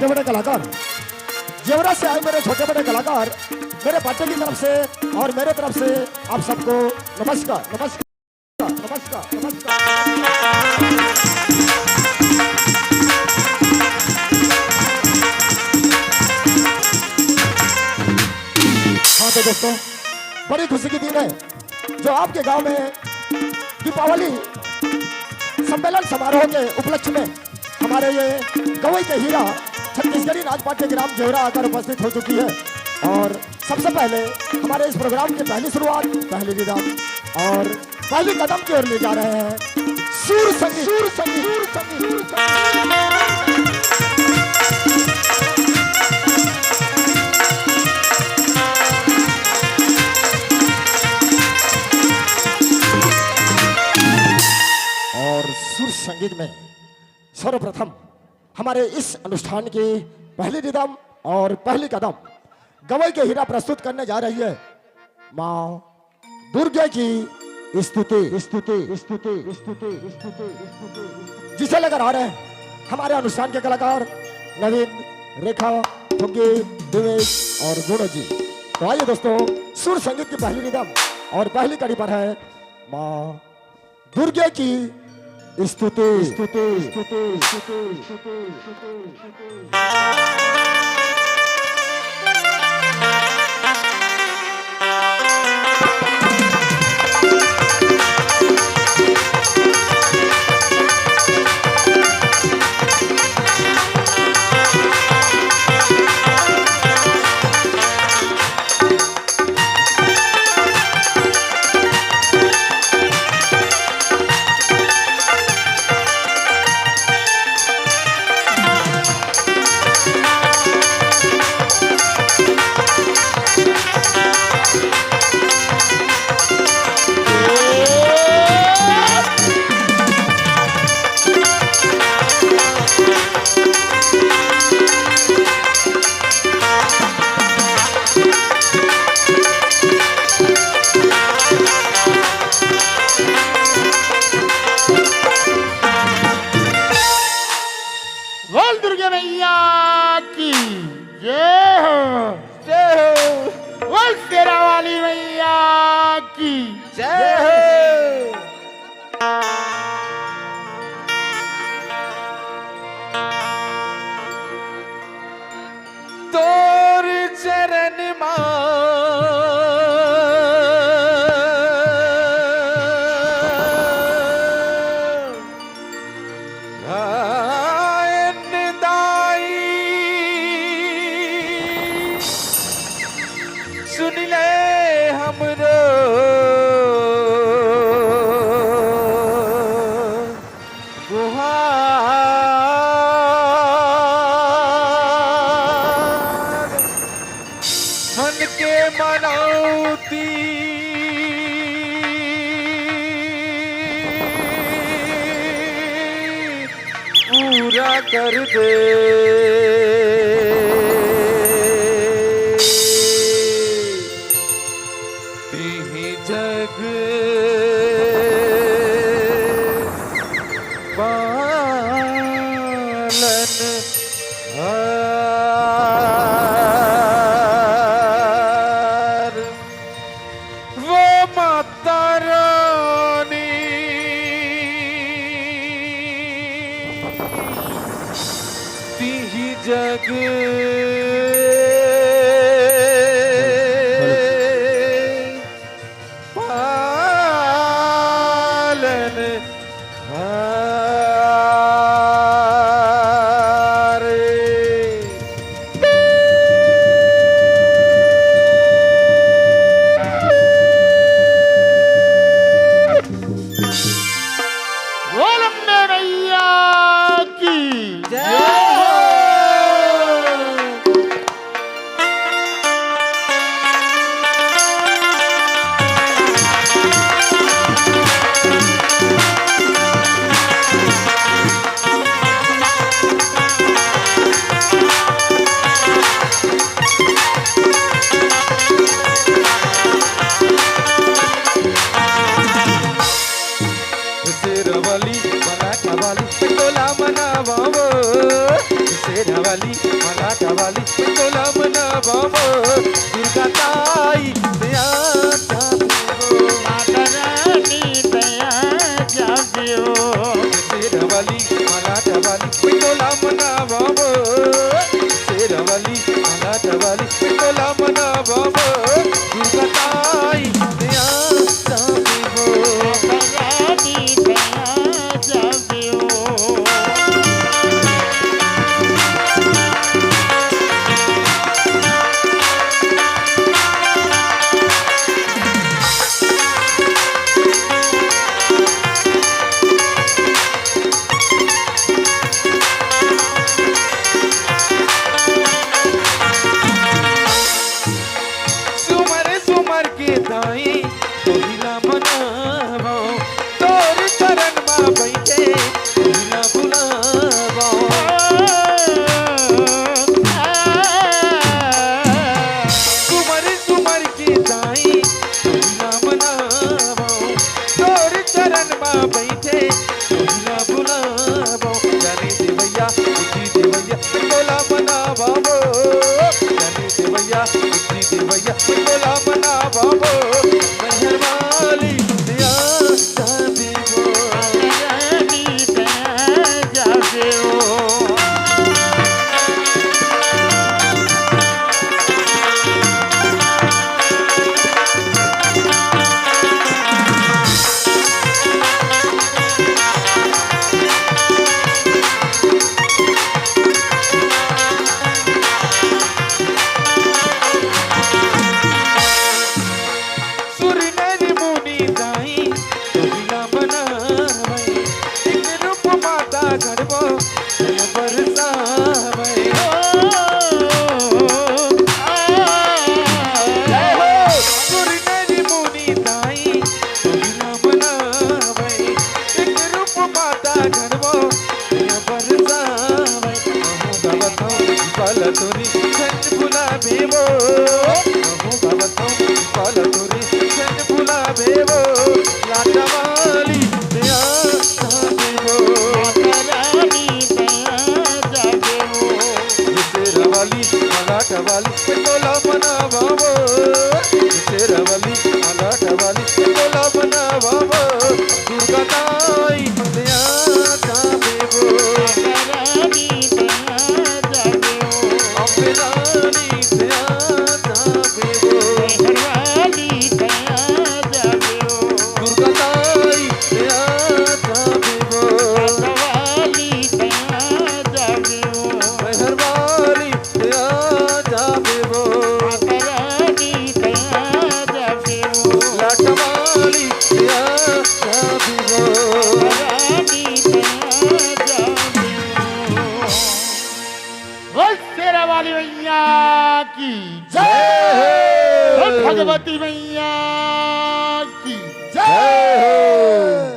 छोटे बड़े कलाकार, जेवरा से आए मेरे छोटे बड़े कलाकार, मेरे पार्टी की तरफ से और मेरे तरफ से आप सबको नमस्कार नमस्कार नमस्कार नमस्कार। हाँ तो दोस्तों, बड़ी खुशी की दिन है जो आपके गांव में दीपावली सम्मेलन समारोह के उपलक्ष्य में हमारे ये गवई के हीरा छत्तीसगढ़ी नाच पार्टी ग्राम जेवरा आकर उपस्थित हो चुकी है। और सबसे पहले हमारे इस प्रोग्राम की पहली शुरुआत, पहली विदा और पहली कदम की ओर ले जा रहे हैं सुर संगीत, सुर संगीत, सुर संगीत, सुर संगीत। सुर संगीत में सर्वप्रथम हमारे इस अनुष्ठान की पहली रिदम और पहली कदम गवई के हीरा प्रस्तुत करने जा रही है माँ दुर्गा की स्तुति स्तुति स्तुति स्तुति स्तुति, जिसे लेकर आ रहे हैं हमारे अनुष्ठान के कलाकार नवीन, रेखा, फुग्गी, दिवेश और गुणो जी। तो आइए दोस्तों, सुर संगीत की पहली रिदम और पहली कड़ी पर है माँ दुर्गा की स्तुति स्तुति स्तुति स्तुति स्तुति। पूरा कर दे तीही जग पालन हार वो माता रानी तीही जग पालन हार। गोलम्बे मैया की जय। शेरावाली मराठावाली पिंडोला मना बाबो दुर्गा ताई दया जाबो माता रानी दया जाबियो शेरावाली मराठावाली पिंडोला मना बाबो शेरावाली मराठावाली पिंडोला मना बाबो दुर्गा ताई दया जाबो माता रानी दया जाबियो सुमर के दाई तोहिला मनावो तोर चरण में बैठे तोहिला बुलावो सुमर के दाई तोहिला मनावो तोर चरण में बैठे तोहिला बुलावो जाने देवैया बुद्धि देवैया पिंडोला मनावो जाने देवैया बुद्धि देवैया पिंडोला मनावो मेहरबाली दया जाबो रानी दया जाबियो सुरनर मुनि दाई तोहिला मनावै एक रूप माता गढ़बो दया बरसावै सुरनर मुनि दाई तोहिला मनावै एक रूप माता गढ़बो दया बरसावै महु गवतो पल तोरी छन बुला बेवो महु गवतो पल तोरी छन बुला बेवो लाटवाली दया जाबो रानी दया जाबियो शेरावाली मराठावाली पिंडोला मनावो शेरावाली मराठावाली पिंडोला मनावो दुर्गा ताई दया जाबो रानी दया जाबियो अम्बे रानी दया जाबो मेहरबानी दया जाबियो दुर्गा ताई दया जाबो वाली दया जाबियो मेहरबानी दया जाबो रानी दया जाबियो लाटवाली दया जाबो रानी दया जाबियो बोल शेरा वाली मैया की जय बोल हो भगवती मैया की जय हो